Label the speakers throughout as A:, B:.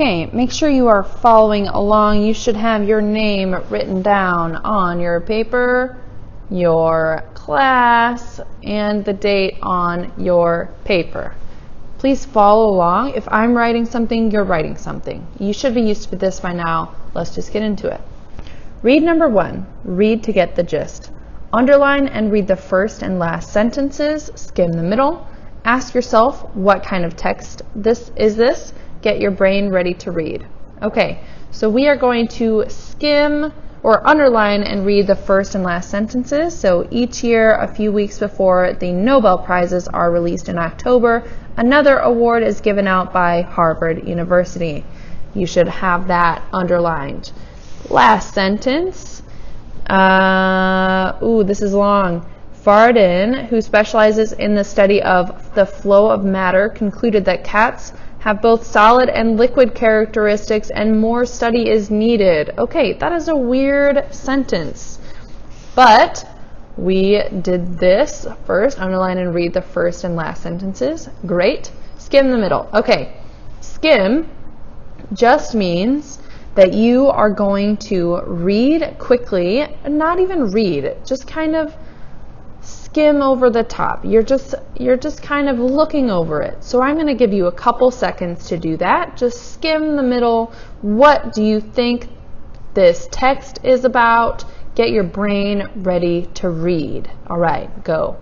A: Okay, make sure you are following along. You should have your name written down on your paper, your class, and the date on your paper. Please follow along. If I'm writing something, you're writing something. You should be used to this by now. Let's just get into it. Read number 1. Read to get the gist. Underline and read the first and last sentences. Skim the middle. Ask yourself, what kind of text is this? Get your brain ready to read. Okay, so we are going to skim or underline and read the first and last sentences. So each year, a few weeks before the Nobel Prizes are released in October, another award is given out by Harvard University. You should have that underlined. Last sentence. This is long. Fardin, who specializes in the study of the flow of matter, concluded that cats have both solid and liquid characteristics and more study is needed. Okay, that is a weird sentence. But we did this first. Underline and read the first and last sentences. Great. Skim the middle. Okay, skim just means that you are going to read quickly, not even read, just kind of skim over the top. You're just kind of looking over it. So I'm going to give you a couple seconds to do that. Just skim the middle. What do you think this text is about? Get your brain ready to read. All right, go.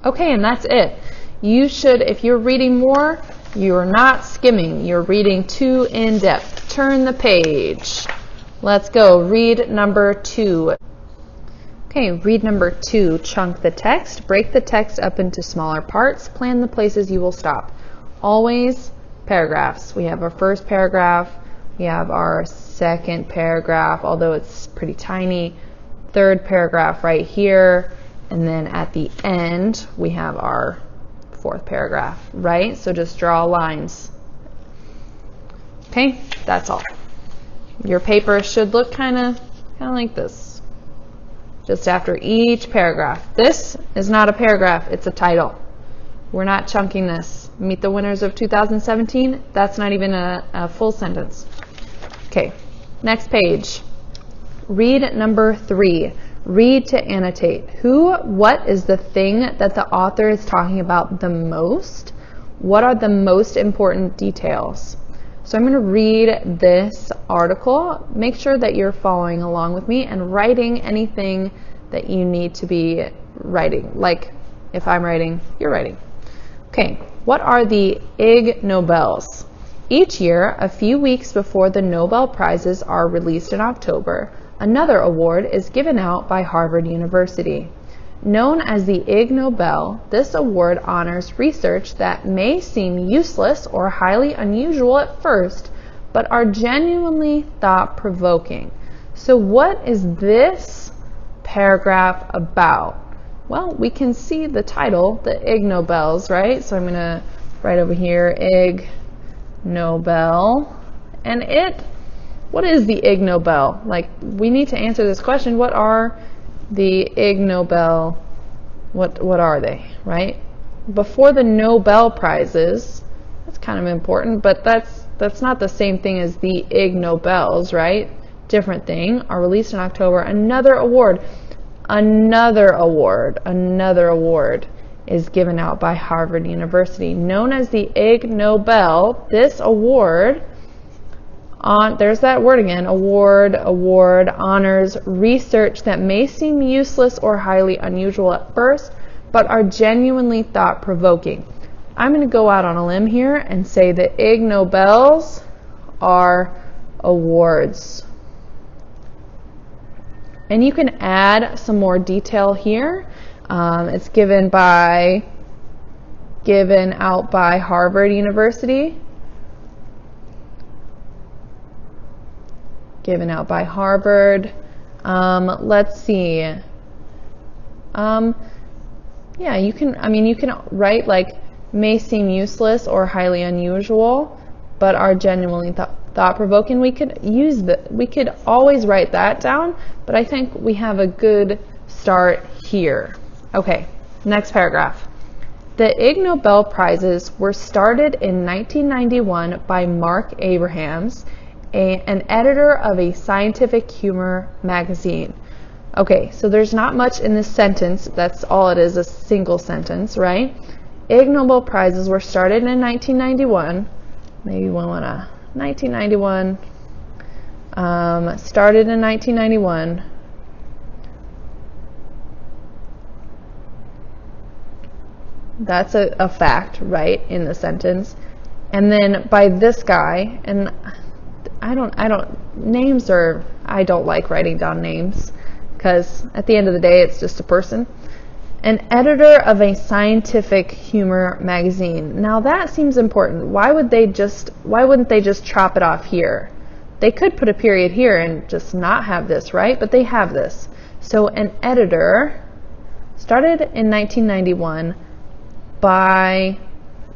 A: Okay, and that's it. You should, if you're reading more, you're not skimming. You're reading too in-depth. Turn the page. Let's go. Read number 2. Okay, read number 2. Chunk the text. Break the text up into smaller parts. Plan the places you will stop. Always paragraphs. We have our first paragraph. We have our second paragraph, although it's pretty tiny. Third paragraph right here. And then at the end, we have our fourth paragraph, right? So just draw lines. Okay, that's all. Your paper should look kind of like this. Just after each paragraph. This is not a paragraph, it's a title. We're not chunking this. Meet the winners of 2017, that's not even a full sentence. Okay, next page. Read number 3. Read to annotate. What is the thing that the author is talking about the most? What are the most important details? So I'm going to read this article. Make sure that you're following along with me and writing anything that you need to be writing. Like if I'm writing, you're writing. Okay, what are the Ig Nobels? Each year, a few weeks before the Nobel Prizes are released in October, another award is given out by Harvard University. Known as the Ig Nobel, this award honors research that may seem useless or highly unusual at first, but are genuinely thought-provoking. So what is this paragraph about? Well, we can see the title, the Ig Nobels, right? So I'm going to write over here, Ig Nobel. And what is the Ig Nobel? Like, we need to answer this question. What are the Ig Nobel? What are they, right? Before the Nobel Prizes, that's kind of important, but that's not the same thing as the Ig Nobels, right? Different thing. Are released in October. Another award is given out by Harvard University. Known as the Ig Nobel, this award, there's that word again, award, honors research that may seem useless or highly unusual at first, but are genuinely thought-provoking. I'm going to go out on a limb here and say the Ig Nobels are awards. And you can add some more detail here. It's given out by Harvard University. Given out by Harvard. Let's see. Yeah, you can write like may seem useless or highly unusual, but are genuinely thought-provoking. We could always write that down, but I think we have a good start here. Okay, next paragraph. The Ig Nobel Prizes were started in 1991 by Mark Abrahams, an editor of a scientific humor magazine. Okay, so there's not much in this sentence. That's all it is, a single sentence, right? Ig Nobel Prizes were started in 1991. Maybe we want to 1991. Started in 1991. That's a fact, right, in the sentence. And then by this guy, and I don't like writing down names, because at the end of the day, it's just a person. An editor of a scientific humor magazine. Now that seems important. Why wouldn't they just chop it off here? They could put a period here and just not have this, right? But they have this. So an editor started in 1991 by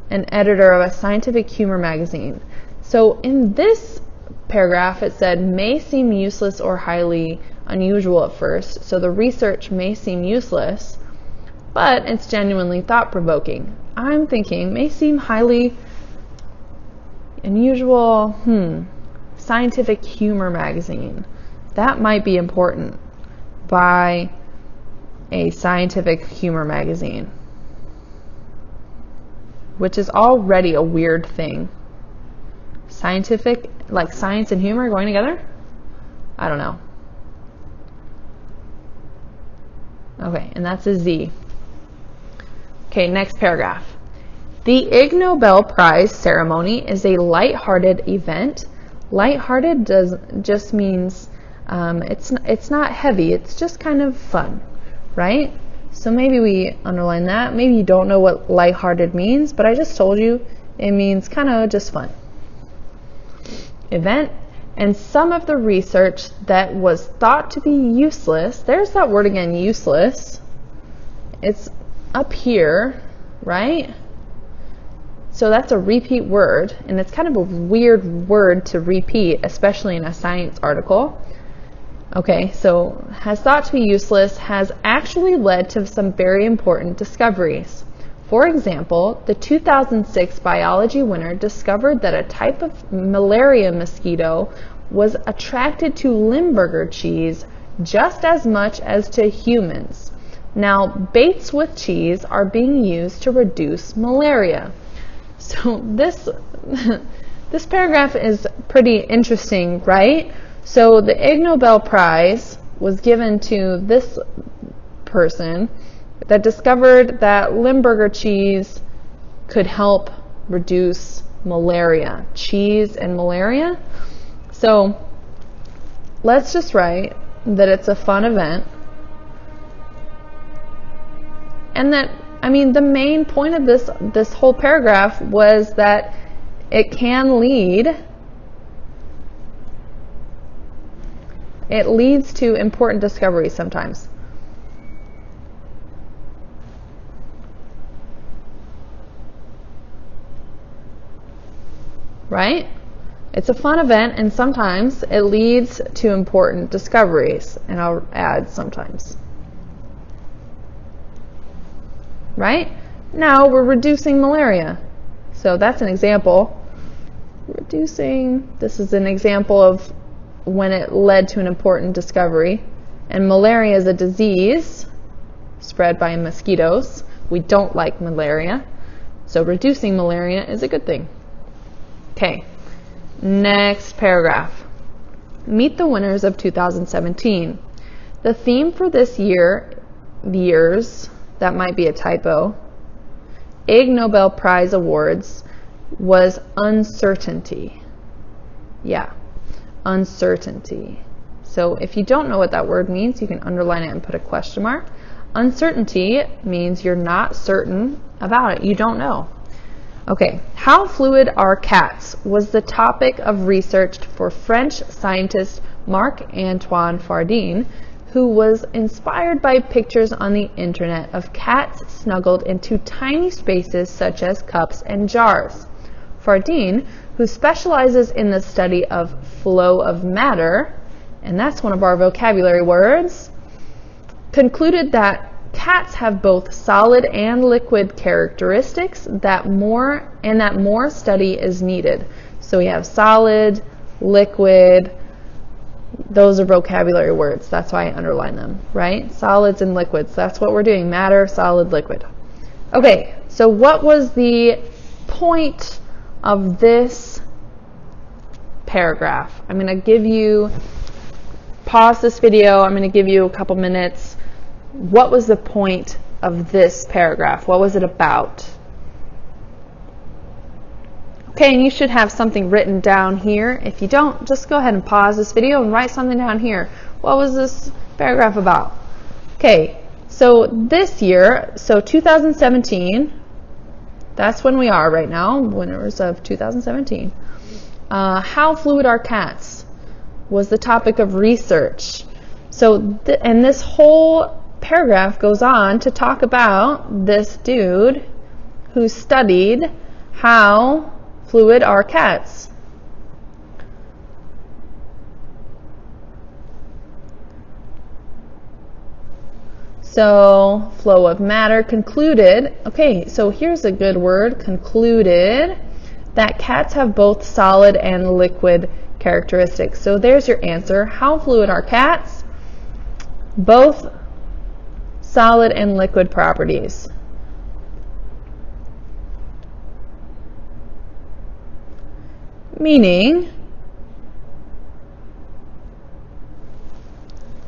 A: an editor of a scientific humor magazine. So in this paragraph, it said, may seem useless or highly unusual at first. So the research may seem useless, but it's genuinely thought-provoking. I'm thinking, may seem highly unusual, scientific humor magazine. That might be important by a scientific humor magazine, which is already a weird thing. Scientific, like science and humor going together? I don't know. Okay, and that's a Z. Okay, next paragraph. The Ig Nobel Prize ceremony is a light-hearted event. Light-hearted just means it's not heavy, it's just kind of fun, right? So maybe we underline that. Maybe you don't know what light-hearted means, but I just told you it means kind of just fun. Event, and some of the research that was thought to be useless, there's that word again, useless. It's up here, right? So that's a repeat word, and it's kind of a weird word to repeat, especially in a science article. Okay, so has thought to be useless has actually led to some very important discoveries. For example, the 2006 biology winner discovered that a type of malaria mosquito was attracted to Limburger cheese just as much as to humans. Now, baits with cheese are being used to reduce malaria. So this paragraph is pretty interesting, right? So the Ig Nobel Prize was given to this person that discovered that Limburger cheese could help reduce malaria. Cheese and malaria. So let's just write that it's a fun event. And that, I mean, the main point of this whole paragraph was that it leads to important discoveries sometimes. Right? It's a fun event, and sometimes it leads to important discoveries, and I'll add sometimes. Right? Now we're reducing malaria. So that's an example. This is an example of when it led to an important discovery. And malaria is a disease spread by mosquitoes. We don't like malaria. So reducing malaria is a good thing. Okay, next paragraph. Meet the winners of 2017. The theme for this year's, that might be a typo, Ig Nobel Prize Awards was uncertainty. Yeah, uncertainty. So if you don't know what that word means, you can underline it and put a question mark. Uncertainty means you're not certain about it. You don't know. Okay, how fluid are cats was the topic of research for French scientist Marc-Antoine Fardin, who was inspired by pictures on the internet of cats snuggled into tiny spaces such as cups and jars. Fardin, who specializes in the study of flow of matter, and that's one of our vocabulary words, concluded that cats have both solid and liquid characteristics that more study is needed. So we have solid, liquid, those are vocabulary words. That's why I underline them, right? Solids and liquids. That's what we're doing. Matter, solid, liquid. Okay, so what was the point of this paragraph? I'm going to give you, pause this video, I'm going to give you a couple minutes. What was the point of this paragraph? What was it about? Okay, and you should have something written down here. If you don't, just go ahead and pause this video and write something down here. What was this paragraph about? Okay, so this year, so 2017, that's when we are right now, winners of 2017. How fluid are cats was the topic of research. So, and this whole paragraph goes on to talk about this dude who studied how fluid are cats. So, flow of matter concluded. Okay, so here's a good word, concluded, that cats have both solid and liquid characteristics. So there's your answer. How fluid are cats? Both solid and liquid properties. Meaning,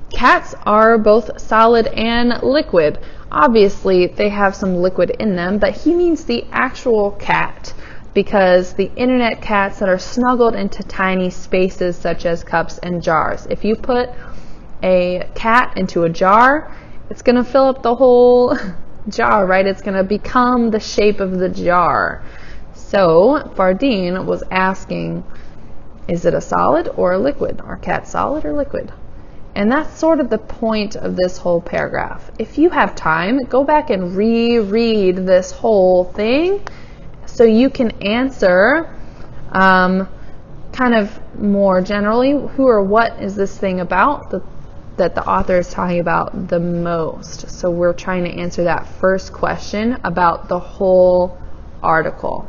A: cats are both solid and liquid. Obviously, they have some liquid in them, but he means the actual cat, because the internet cats that are snuggled into tiny spaces such as cups and jars. If you put a cat into a jar, it's going to fill up the whole jar, right? It's going to become the shape of the jar. So Fardeen was asking, is it a solid or a liquid? Are cats solid or liquid? And that's sort of the point of this whole paragraph. If you have time, go back and reread this whole thing so you can answer kind of more generally who or what is this thing about that the author is talking about the most. So we're trying to answer that first question about the whole article.